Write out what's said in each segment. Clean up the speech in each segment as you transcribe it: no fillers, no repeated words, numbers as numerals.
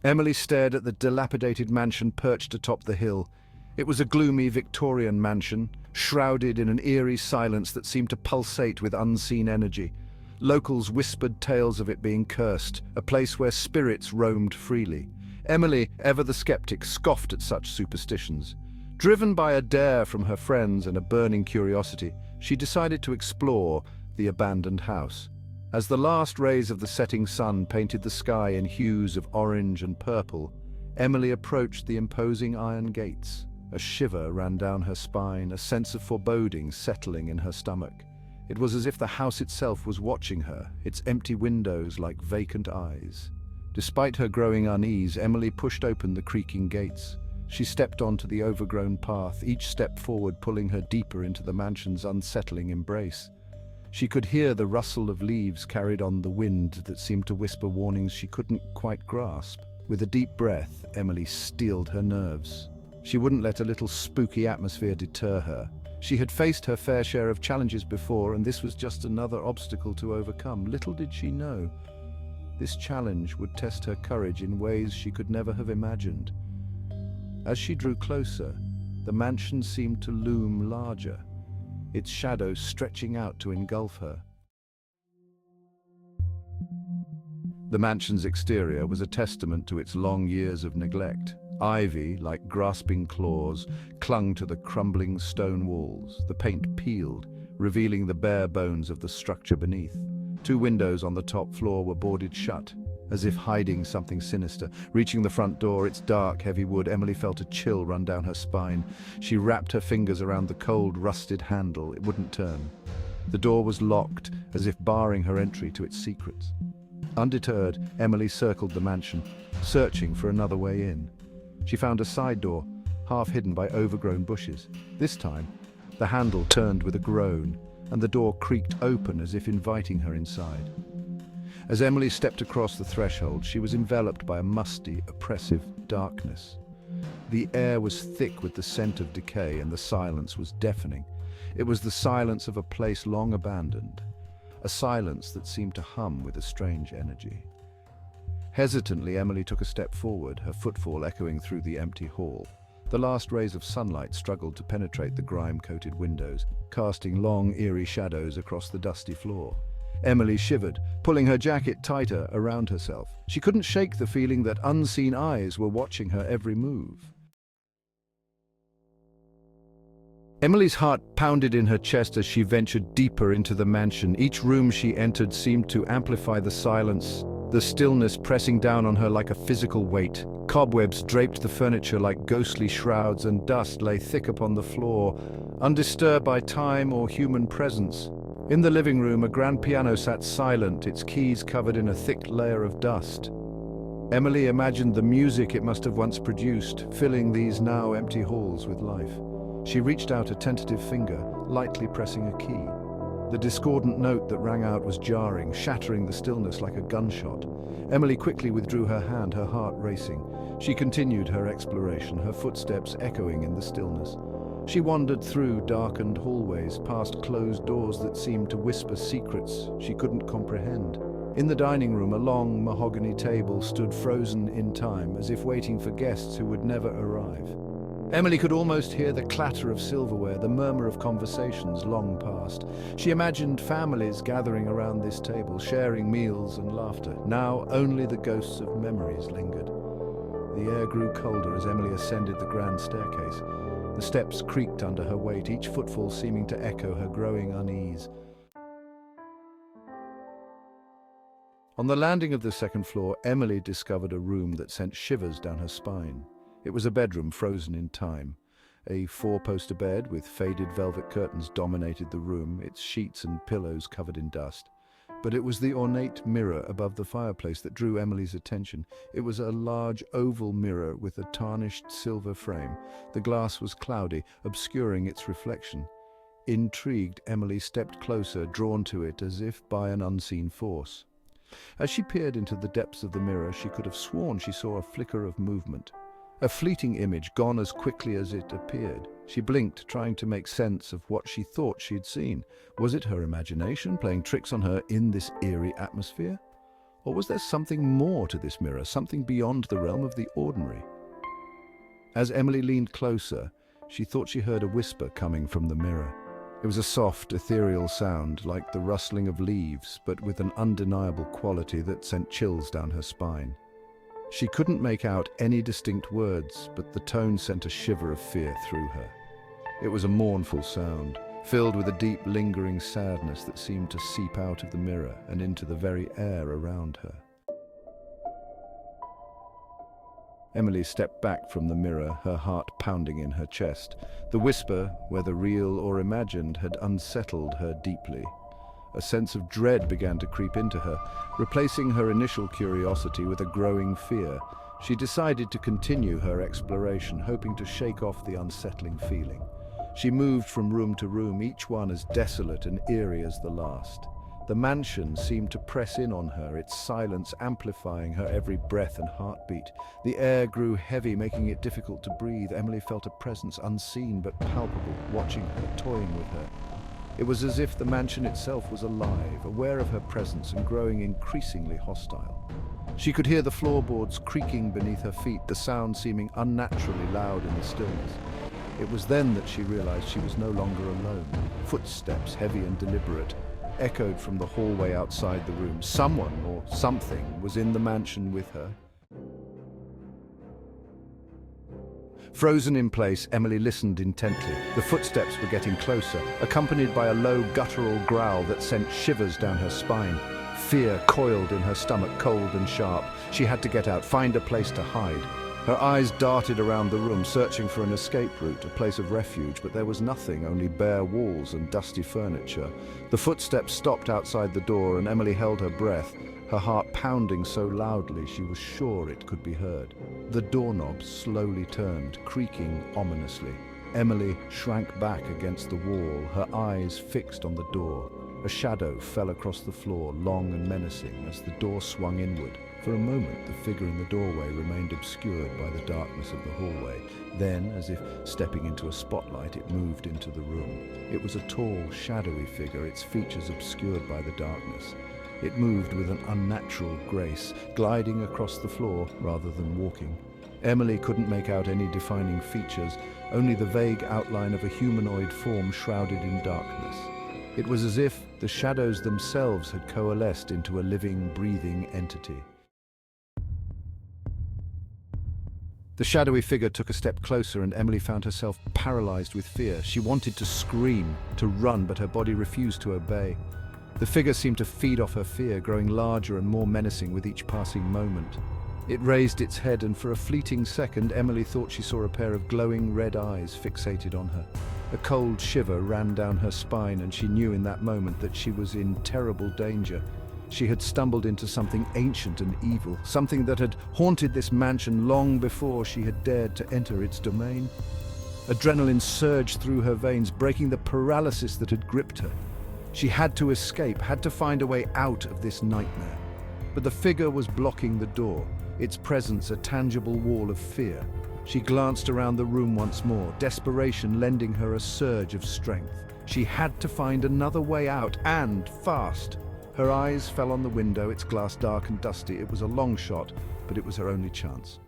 Emily stared at the dilapidated mansion perched atop the hill. It was a gloomy Victorian mansion, shrouded in an eerie silence that seemed to pulsate with unseen energy. Locals whispered tales of it being cursed, a place where spirits roamed freely. Emily, ever the skeptic, scoffed at such superstitions. Driven by a dare from her friends and a burning curiosity, she decided to explore the abandoned house. As the last rays of the setting sun painted the sky in hues of orange and purple, Emily approached the imposing iron gates. A shiver ran down her spine, a sense of foreboding settling in her stomach. It was as if the house itself was watching her, its empty windows like vacant eyes. Despite her growing unease, Emily pushed open the creaking gates. She stepped onto the overgrown path, each step forward pulling her deeper into the mansion's unsettling embrace. She could hear the rustle of leaves carried on the wind that seemed to whisper warnings she couldn't quite grasp. With a deep breath, Emily steeled her nerves. She wouldn't let a little spooky atmosphere deter her. She had faced her fair share of challenges before, and this was just another obstacle to overcome. Little did she know, this challenge would test her courage in ways she could never have imagined. As she drew closer, the mansion seemed to loom larger, its shadows stretching out to engulf her. The mansion's exterior was a testament to its long years of neglect. Ivy, like grasping claws, clung to the crumbling stone walls. The paint peeled, revealing the bare bones of the structure beneath. Two windows on the top floor were boarded shut, as if hiding something sinister. Reaching the front door, its dark, heavy wood, Emily felt a chill run down her spine. She wrapped her fingers around the cold, rusted handle. It wouldn't turn. The door was locked, as if barring her entry to its secrets. Undeterred, Emily circled the mansion, searching for another way in. She found a side door, half hidden by overgrown bushes. This time, the handle turned with a groan, and the door creaked open as if inviting her inside. As Emily stepped across the threshold, she was enveloped by a musty, oppressive darkness. The air was thick with the scent of decay, and the silence was deafening. It was the silence of a place long abandoned, a silence that seemed to hum with a strange energy. Hesitantly, Emily took a step forward, her footfall echoing through the empty hall. The last rays of sunlight struggled to penetrate the grime-coated windows, casting long, eerie shadows across the dusty floor. Emily shivered, pulling her jacket tighter around herself. She couldn't shake the feeling that unseen eyes were watching her every move. Emily's heart pounded in her chest as she ventured deeper into the mansion. Each room she entered seemed to amplify the silence, the stillness pressing down on her like a physical weight. Cobwebs draped the furniture like ghostly shrouds, and dust lay thick upon the floor, undisturbed by time or human presence. In the living room, a grand piano sat silent, its keys covered in a thick layer of dust. Emily imagined the music it must have once produced, filling these now empty halls with life. She reached out a tentative finger, lightly pressing a key. The discordant note that rang out was jarring, shattering the stillness like a gunshot. Emily quickly withdrew her hand, her heart racing. She continued her exploration, her footsteps echoing in the stillness. She wandered through darkened hallways, past closed doors that seemed to whisper secrets she couldn't comprehend. In the dining room, a long mahogany table stood frozen in time, as if waiting for guests who would never arrive. Emily could almost hear the clatter of silverware, the murmur of conversations long past. She imagined families gathering around this table, sharing meals and laughter. Now only the ghosts of memories lingered. The air grew colder as Emily ascended the grand staircase. The steps creaked under her weight, each footfall seeming to echo her growing unease. On the landing of the second floor, Emily discovered a room that sent shivers down her spine. It was a bedroom frozen in time. A four-poster bed with faded velvet curtains dominated the room, its sheets and pillows covered in dust. But it was the ornate mirror above the fireplace that drew Emily's attention. It was a large oval mirror with a tarnished silver frame. The glass was cloudy, obscuring its reflection. Intrigued, Emily stepped closer, drawn to it as if by an unseen force. As she peered into the depths of the mirror, she could have sworn she saw a flicker of movement. A fleeting image, gone as quickly as it appeared. She blinked, trying to make sense of what she thought she'd seen. Was it her imagination playing tricks on her in this eerie atmosphere? Or was there something more to this mirror, something beyond the realm of the ordinary? As Emily leaned closer, she thought she heard a whisper coming from the mirror. It was a soft, ethereal sound, like the rustling of leaves, but with an undeniable quality that sent chills down her spine. She couldn't make out any distinct words, but the tone sent a shiver of fear through her. It was a mournful sound, filled with a deep, lingering sadness that seemed to seep out of the mirror and into the very air around her. Emily stepped back from the mirror, her heart pounding in her chest. The whisper, whether real or imagined, had unsettled her deeply. A sense of dread began to creep into her, replacing her initial curiosity with a growing fear. She decided to continue her exploration, hoping to shake off the unsettling feeling. She moved from room to room, each one as desolate and eerie as the last. The mansion seemed to press in on her, its silence amplifying her every breath and heartbeat. The air grew heavy, making it difficult to breathe. Emily felt a presence unseen but palpable, watching her, toying with her. It was as if the mansion itself was alive, aware of her presence and growing increasingly hostile. She could hear the floorboards creaking beneath her feet, the sound seeming unnaturally loud in the stillness. It was then that she realized she was no longer alone. Footsteps, heavy and deliberate, echoed from the hallway outside the room. Someone or something was in the mansion with her. Frozen in place, Emily listened intently. The footsteps were getting closer, accompanied by a low guttural growl that sent shivers down her spine. Fear coiled in her stomach, cold and sharp. She had to get out, find a place to hide. Her eyes darted around the room, searching for an escape route, a place of refuge, but there was nothing, only bare walls and dusty furniture. The footsteps stopped outside the door, and Emily held her breath, her heart pounding so loudly she was sure it could be heard. The doorknob slowly turned, creaking ominously. Emily shrank back against the wall, her eyes fixed on the door. A shadow fell across the floor, long and menacing, as the door swung inward. For a moment, the figure in the doorway remained obscured by the darkness of the hallway. Then, as if stepping into a spotlight, it moved into the room. It was a tall, shadowy figure, its features obscured by the darkness. It moved with an unnatural grace, gliding across the floor rather than walking. Emily couldn't make out any defining features, only the vague outline of a humanoid form shrouded in darkness. It was as if the shadows themselves had coalesced into a living, breathing entity. The shadowy figure took a step closer, and Emily found herself paralyzed with fear. She wanted to scream, to run, but her body refused to obey. The figure seemed to feed off her fear, growing larger and more menacing with each passing moment. It raised its head, and for a fleeting second, Emily thought she saw a pair of glowing red eyes fixated on her. A cold shiver ran down her spine, and she knew in that moment that she was in terrible danger. She had stumbled into something ancient and evil, something that had haunted this mansion long before she had dared to enter its domain. Adrenaline surged through her veins, breaking the paralysis that had gripped her. She had to escape, had to find a way out of this nightmare. But the figure was blocking the door, its presence a tangible wall of fear. She glanced around the room once more, desperation lending her a surge of strength. She had to find another way out, and fast. Her eyes fell on the window, its glass dark and dusty. It was a long shot, but it was her only chance.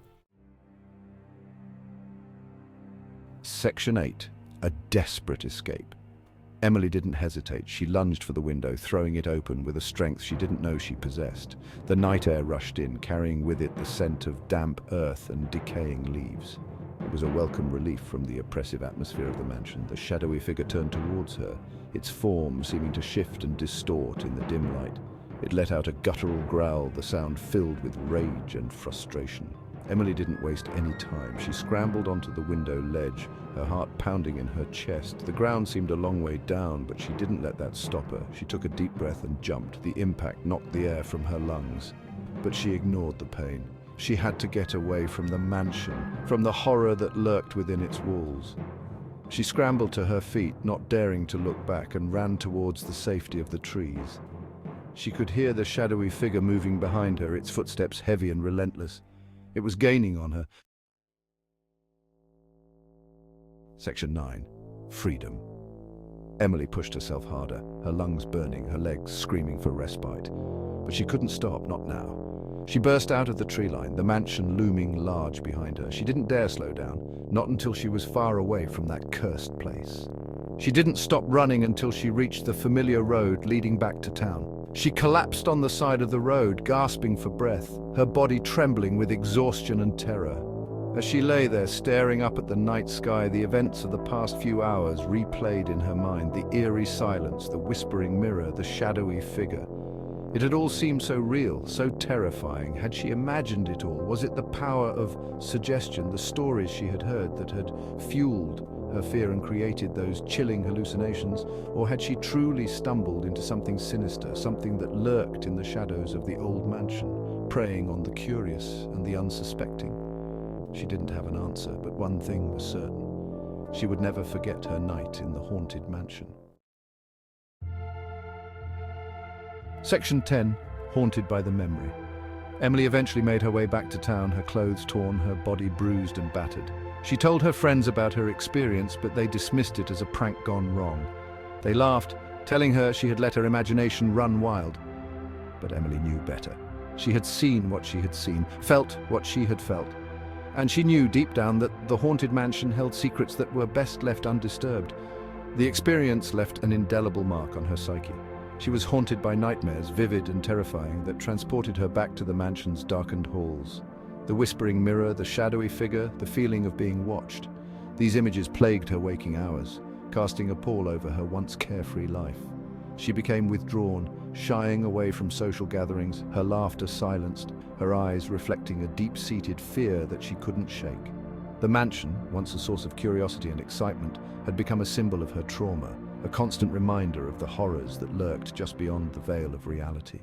Section 8. A desperate escape. Emily didn't hesitate. She lunged for the window, throwing it open with a strength she didn't know she possessed. The night air rushed in, carrying with it the scent of damp earth and decaying leaves. It was a welcome relief from the oppressive atmosphere of the mansion. The shadowy figure turned towards her, its form seeming to shift and distort in the dim light. It let out a guttural growl, the sound filled with rage and frustration. Emily didn't waste any time. She scrambled onto the window ledge, her heart pounding in her chest. The ground seemed a long way down, but she didn't let that stop her. She took a deep breath and jumped. The impact knocked the air from her lungs, but she ignored the pain. She had to get away from the mansion, from the horror that lurked within its walls. She scrambled to her feet, not daring to look back, and ran towards the safety of the trees. She could hear the shadowy figure moving behind her, its footsteps heavy and relentless. It was gaining on her. Section 9. Freedom. Emily pushed herself harder, her lungs burning, her legs screaming for respite. But she couldn't stop, not now. She burst out of the tree line, the mansion looming large behind her. She didn't dare slow down, not until she was far away from that cursed place. She didn't stop running until she reached the familiar road leading back to town. She collapsed on the side of the road, gasping for breath, her body trembling with exhaustion and terror. As she lay there staring up at the night sky, the events of the past few hours replayed in her mind, the eerie silence, the whispering mirror, the shadowy figure. It had all seemed so real, so terrifying. Had she imagined it all? Was it the power of suggestion, the stories she had heard that had fueled her fear and created those chilling hallucinations? Or had she truly stumbled into something sinister, something that lurked in the shadows of the old mansion, preying on the curious and the unsuspecting? She didn't have an answer, but one thing was certain. She would never forget her night in the haunted mansion. Section 10, Haunted by the Memory. Emily eventually made her way back to town, her clothes torn, her body bruised and battered. She told her friends about her experience, but they dismissed it as a prank gone wrong. They laughed, telling her she had let her imagination run wild. But Emily knew better. She had seen what she had seen, felt what she had felt. And she knew deep down that the haunted mansion held secrets that were best left undisturbed. The experience left an indelible mark on her psyche. She was haunted by nightmares, vivid and terrifying, that transported her back to the mansion's darkened halls. The whispering mirror, the shadowy figure, the feeling of being watched. These images plagued her waking hours, casting a pall over her once carefree life. She became withdrawn, shying away from social gatherings, her laughter silenced, her eyes reflecting a deep-seated fear that she couldn't shake. The mansion, once a source of curiosity and excitement, had become a symbol of her trauma, a constant reminder of the horrors that lurked just beyond the veil of reality.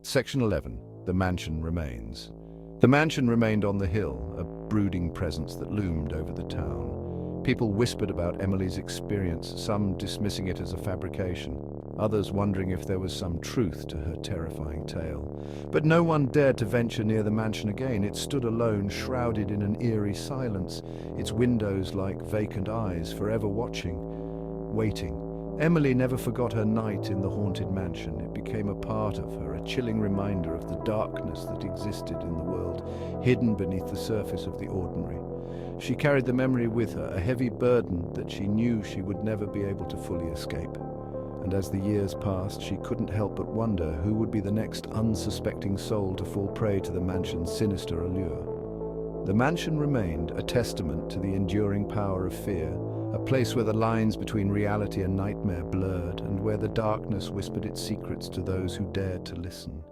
Section 11. The Mansion Remains. The mansion remained on the hill, a brooding presence that loomed over the town. People whispered about Emily's experience, some dismissing it as a fabrication, others wondering if there was some truth to her terrifying tale. But no one dared to venture near the mansion again. It stood alone, shrouded in an eerie silence, its windows like vacant eyes, forever watching, waiting. Emily never forgot her night in the haunted mansion. It became a part of her, a chilling reminder of the darkness that existed in the world, hidden beneath the surface of the ordinary. She carried the memory with her, a heavy burden that she knew she would never be able to fully escape. And as the years passed, she couldn't help but wonder who would be the next unsuspecting soul to fall prey to the mansion's sinister allure. The mansion remained a testament to the enduring power of fear, a place where the lines between reality and nightmare blurred, and where the darkness whispered its secrets to those who dared to listen.